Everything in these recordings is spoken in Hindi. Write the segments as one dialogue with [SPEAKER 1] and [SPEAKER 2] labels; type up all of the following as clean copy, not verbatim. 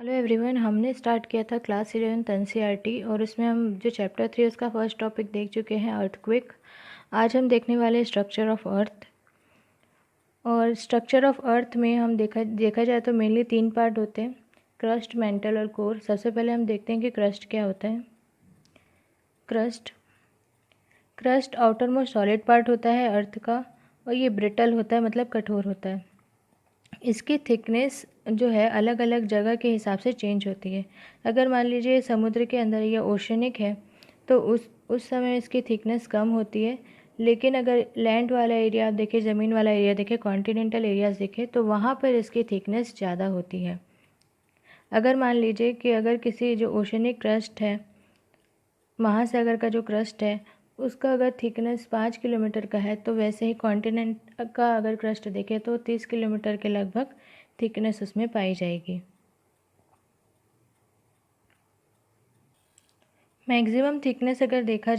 [SPEAKER 1] Hello everyone. हमने स्टार्ट किया था क्लास 11 एनसीईआरटी और उसमें हम जो चैप्टर 3 उसका फर्स्ट टॉपिक देख चुके हैं, अर्थक्वेक। आज हम देखने वाले स्ट्रक्चर ऑफ अर्थ। और स्ट्रक्चर ऑफ अर्थ में हम देखा जाए तो मेनली 3 पार्ट होते हैं, क्रस्ट, मेंटल और कोर। सबसे पहले हम देखते हैं कि क्रस्ट क्या होता है। Crust crust outer most solid part होता है अर्थ का, और ये ब्रिटल होता है, मतलब कठोर होता है। इसकी थिकनेस जो है अलग अलग जगह के हिसाब से चेंज होती है। अगर मान लीजिए समुद्र के अंदर या ओशनिक है तो उस समय इसकी थिकनेस कम होती है। लेकिन अगर लैंड वाला एरिया आप देखें, ज़मीन वाला एरिया देखें, कॉन्टिनेंटल एरियाज देखें, तो वहाँ पर इसकी थिकनेस ज़्यादा होती है। अगर मान लीजिए कि अगर किसी जो ओशनिक क्रस्ट है, महासागर का जो क्रस्ट है, उसका अगर थिकनेस 5 किलोमीटर का है, तो वैसे ही कॉन्टिनेंट का अगर क्रस्ट देखें तो 30 किलोमीटर के लगभग थिकनेस उसमें पाई जाएगी। मैक्सिमम थिकनेस अगर देखा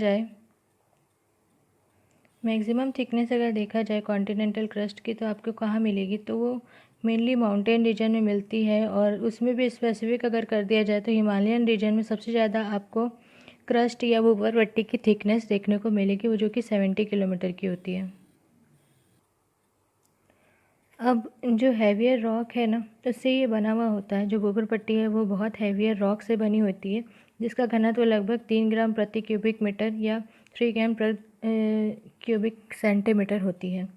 [SPEAKER 1] जाए कॉन्टिनेंटल क्रस्ट की, तो आपको कहाँ मिलेगी, तो वो मेनली माउंटेन रीजन में मिलती है। और उसमें भी स्पेसिफिक अगर कर दिया जाए तो हिमालयन रीजन में सबसे ज़्यादा आपको क्रस्ट या भूपरपट्टी की थिकनेस देखने को मिलेगी, वो जो कि 70 किलोमीटर की होती है। अब जो हैवियर रॉक है ना, तो उससे ये बना हुआ होता है। जो भूपरपट्टी है वो बहुत हैवियर रॉक से बनी होती है, जिसका घनत्व लगभग 3 ग्राम प्रति क्यूबिक मीटर या 3 ग्राम पर क्यूबिक सेंटीमीटर होती है।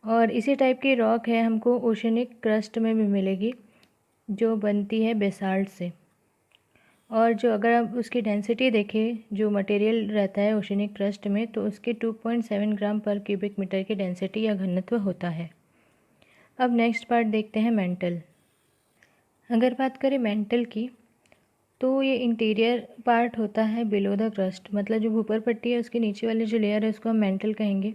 [SPEAKER 1] और इसी टाइप की रॉक है हमको ओशनिक क्रस्ट में भी मिलेगी, जो बनती है बेसाल्ट से। और जो अगर आप उसकी डेंसिटी देखें, जो मटेरियल रहता है ओशनिक क्रस्ट में, तो उसकी 2.7 ग्राम पर क्यूबिक मीटर की डेंसिटी या घनत्व होता है। अब नेक्स्ट पार्ट देखते हैं मेंटल। अगर बात करें मेंटल की, तो ये इंटीरियर पार्ट होता है बिलो द क्रस्ट, मतलब जो ऊपर पट्टी है उसके नीचे वाली जो लेयर है उसको हम मेंटल कहेंगे।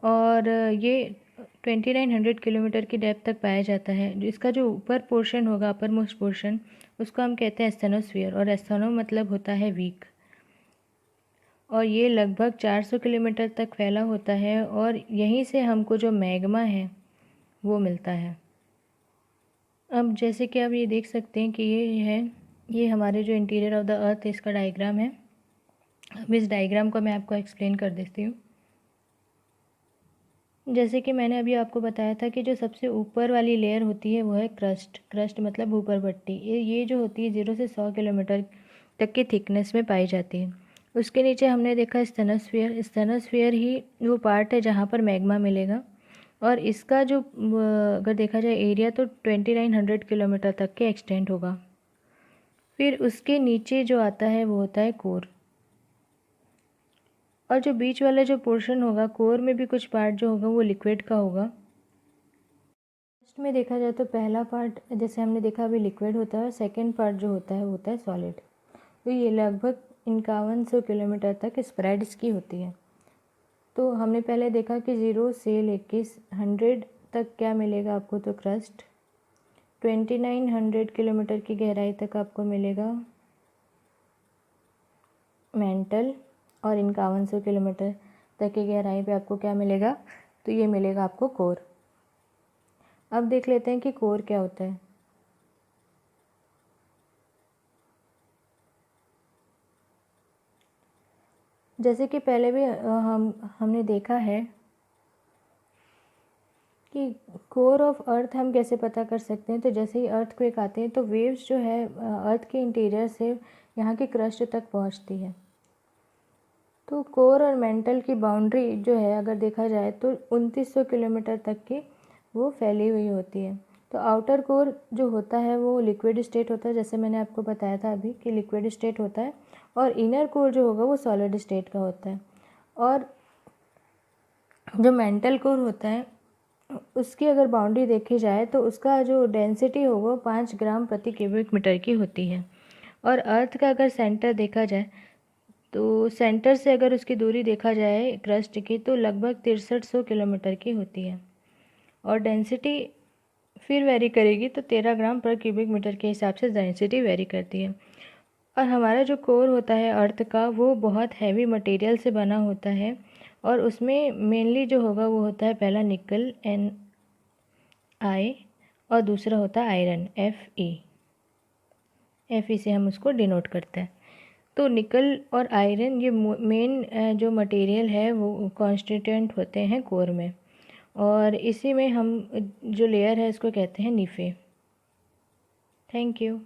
[SPEAKER 1] और ये 2900 किलोमीटर की डेप्थ तक पाया जाता है। जो इसका जो ऊपर पोर्शन होगा, अपर मोस्ट पोर्शन, उसको हम कहते हैं एस्थेनोस्फीयर, और एस्थेनो मतलब होता है वीक। और ये लगभग 400 किलोमीटर तक फैला होता है, और यहीं से हमको जो मैग्मा है वो मिलता है। अब जैसे कि आप ये देख सकते हैं कि ये हमारे जो इंटीरियर ऑफ द अर्थ है, इसका डायग्राम है। अब इस डायग्राम को मैं आपको एक्सप्लेन कर देती हूँ। जैसे कि मैंने अभी आपको बताया था कि जो सबसे ऊपर वाली लेयर होती है वो है क्रस्ट। क्रस्ट मतलब ऊपर पट्टी। ये जो होती है 0 से 100 किलोमीटर तक की थिकनेस में पाई जाती है। उसके नीचे हमने देखा स्टेनोस्फीयर। स्टेनोस्फीयर ही वो पार्ट है जहाँ पर मैग्मा मिलेगा। और इसका जो अगर देखा जाए एरिया, तो 2900 किलोमीटर तक के एक्सटेंड होगा। फिर उसके नीचे जो आता है वो होता है कोर। और जो बीच वाला जो पोर्शन होगा, कोर में भी कुछ पार्ट जो होगा वो लिक्विड का होगा। फर्स्ट में देखा जाए तो पहला पार्ट जैसे हमने देखा अभी लिक्विड होता है, और सेकेंड पार्ट जो होता है वो होता है सॉलिड। तो ये लगभग 5100 किलोमीटर तक स्प्रेड इसकी होती है। तो हमने पहले देखा कि 0 से लेके 100 तक क्या मिलेगा आपको, तो क्रस्ट। 2900 किलोमीटर की गहराई तक आपको मिलेगा मेंटल, और 5100 किलोमीटर तक की गहराई पे आपको क्या मिलेगा, तो ये मिलेगा आपको कोर। अब देख लेते हैं कि कोर क्या होता है। जैसे कि पहले भी हमने देखा है कि कोर ऑफ अर्थ हम कैसे पता कर सकते हैं। तो जैसे ही अर्थक्वेक आते हैं तो वेव्स जो है अर्थ के इंटीरियर से यहाँ की क्रस्ट तक पहुँचती है। तो कोर और मेंटल की बाउंड्री जो है अगर देखा जाए तो 2900 किलोमीटर तक की वो फैली हुई होती है। तो आउटर कोर जो होता है वो लिक्विड स्टेट होता है, जैसे मैंने आपको बताया था अभी कि लिक्विड स्टेट होता है। और इनर कोर जो होगा वो सॉलिड स्टेट का होता है। और जो मेंटल कोर होता है उसकी अगर बाउंड्री देखी जाए तो उसका जो डेंसिटी होगा 5 ग्राम प्रति क्यूबिक मीटर की होती है। और अर्थ का अगर सेंटर देखा जाए, तो सेंटर से अगर उसकी दूरी देखा जाए क्रस्ट की, तो लगभग 6300 किलोमीटर की होती है। और डेंसिटी फिर वेरी करेगी, तो 13 ग्राम पर क्यूबिक मीटर के हिसाब से डेंसिटी वेरी करती है। और हमारा जो कोर होता है अर्थ का, वो बहुत हैवी मटेरियल से बना होता है। और उसमें मेनली जो होगा वो होता है पहला निकल NI, और दूसरा होता है आयरन FE। Fe से हम उसको डिनोट करते हैं। तो निकल और आयरन ये मेन जो मटेरियल है वो कॉन्स्टिट्यूएंट होते हैं कोर में, और इसी में हम जो लेयर है इसको कहते हैं नीफे। Thank you.